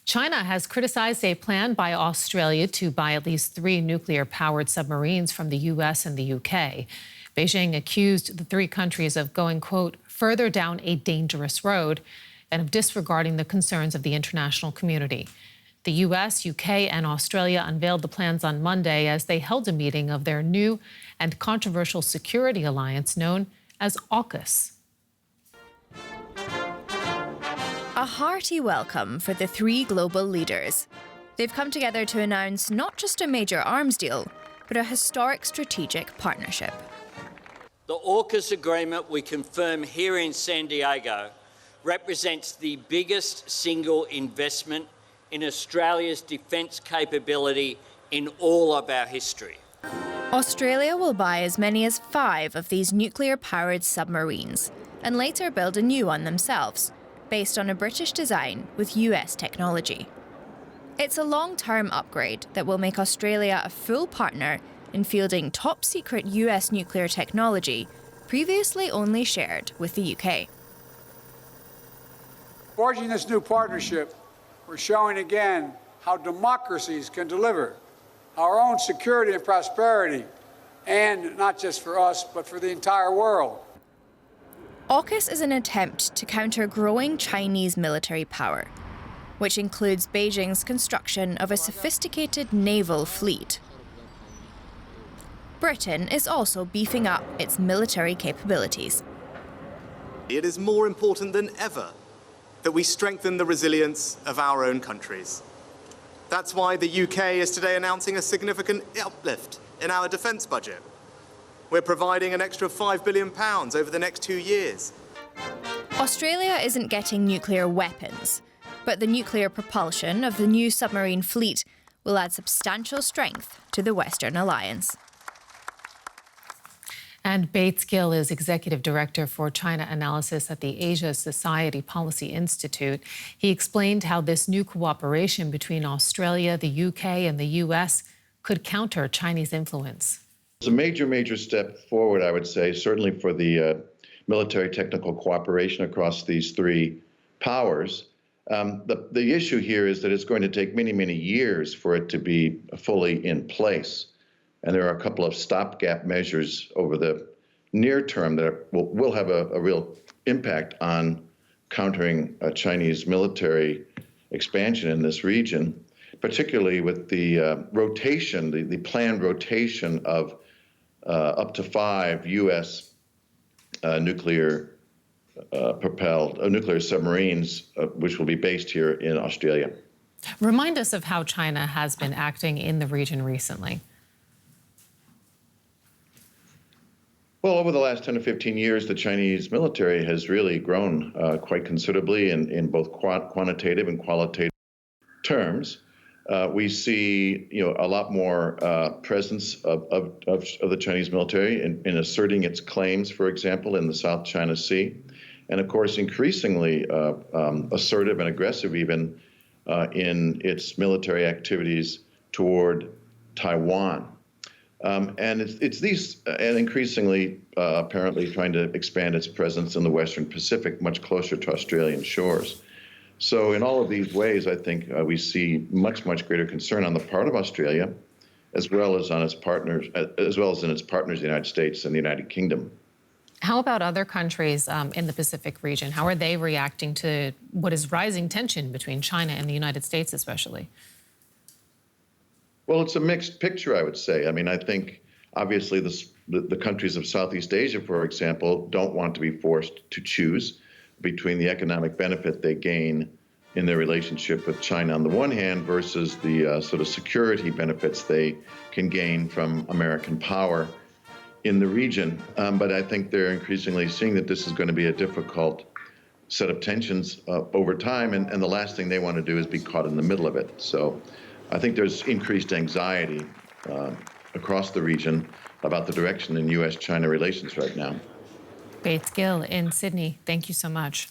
China has criticized a plan by Australia to buy at least 3 nuclear-powered submarines from the U.S. and the U.K. Beijing accused the 3 countries of going, quote, further down a dangerous road and of disregarding the concerns of the international community. The U.S., U.K. and Australia unveiled the plans on Monday as they held a meeting of their new and controversial security alliance known as AUKUS. A hearty welcome for the 3 global leaders. They've come together to announce not just a major arms deal, but a historic strategic partnership. The AUKUS agreement we confirm here in San Diego represents the biggest single investment in Australia's defence capability in all of our history. Australia will buy as many as 5 of these nuclear-powered submarines and later build a new one themselves, based on a British design with US technology. It's a long-term upgrade that will make Australia a full partner in fielding top-secret US nuclear technology previously only shared with the UK. Forging this new partnership, we're showing again how democracies can deliver our own security and prosperity, and not just for us, but for the entire world. AUKUS is an attempt to counter growing Chinese military power, which includes Beijing's construction of a sophisticated naval fleet. Britain is also beefing up its military capabilities. It is more important than ever that we strengthen the resilience of our own countries. That's why the UK is today announcing a significant uplift in our defence budget. We're providing an extra £5 billion over the next 2 years. Australia isn't getting nuclear weapons, but the nuclear propulsion of the new submarine fleet will add substantial strength to the Western alliance. And Bates Gill is Executive Director for China Analysis at the Asia Society Policy Institute. He explained how this new cooperation between Australia, the UK and the US could counter Chinese influence. It's a major step forward, I would say, certainly for the military technical cooperation across these 3 powers. The issue here is that it's going to take many years for it to be fully in place. And there are a couple of stopgap measures over the near term that will have a real impact on countering Chinese military expansion in this region, particularly with the rotation, the planned rotation of up to 5 U.S. nuclear submarines, which will be based here in Australia. Remind us of how China has been acting in the region recently. Well, over the last 10 to 15 years, the Chinese military has really grown quite considerably in both quantitative and qualitative terms. We see, a lot more presence of the Chinese military in asserting its claims, for example, in the South China Sea, and of course, increasingly assertive and aggressive even in its military activities toward Taiwan. And it's these, and increasingly apparently trying to expand its presence in the Western Pacific, much closer to Australian shores. So in all of these ways, I think we see much greater concern on the part of Australia, as well as on its partners, as well as in its partners, the United States and the United Kingdom. How about other countries in the Pacific region? How are they reacting to what is rising tension between China and the United States, especially? Well, it's a mixed picture, I would say. I mean, I think obviously the countries of Southeast Asia, for example, don't want to be forced to choose between the economic benefit they gain in their relationship with China on the one hand versus the sort of security benefits they can gain from American power in the region. But I think they're increasingly seeing that this is going to be a difficult set of tensions over time, and the last thing they want to do is be caught in the middle of it. So I think there's increased anxiety across the region about the direction in U.S.-China relations right now. Bates Gill in Sydney, thank you so much.